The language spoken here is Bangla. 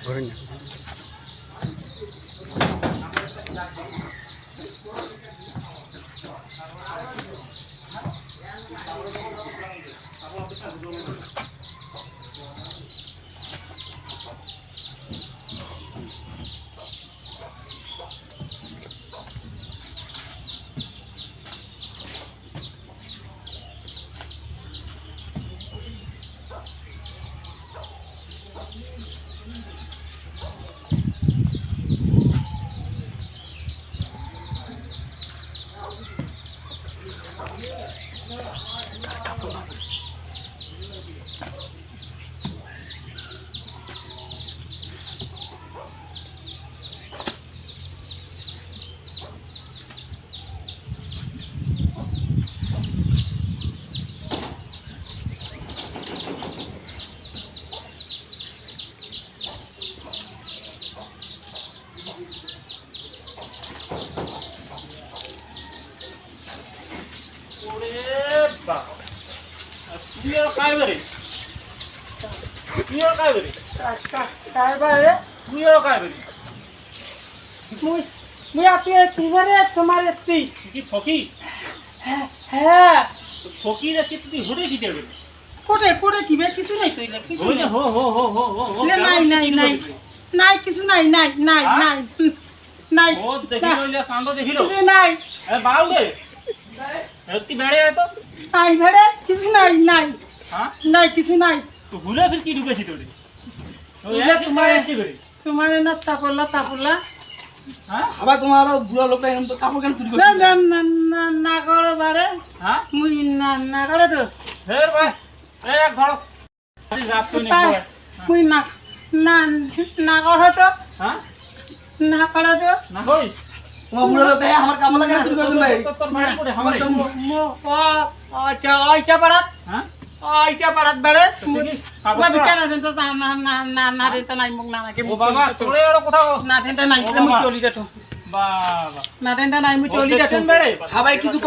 ধরেন না तुम्हारे ना तापला तापला আবার তোমার বুড়া লোকটা এরকম তো কাপড় কেন চুরি না করছে না না না না করে বারে হ্যাঁ মুই না না করে তো হের ভাই এক ঘর আরে রাত তো নেই মুই না না না করে তো হ্যাঁ না করে তো না কই তোমার বুড়া লোকটা আমার কামলা কেন চুরি করছে ভাই তোর মারি পড়ে আমারে মো আচ্ছা আইটা পারাত হ্যাঁ আইটা পারাত বারে বাবা কেন দেন তো না না না না রে তা নাই মুখ না নাকি ও বাবা তোরে আর কোথাও না দেনটা নাই মুই চলি যাতো বাবা না দেনটা নাই মুই চলি যাতো হ্যাঁ ভাই কিছু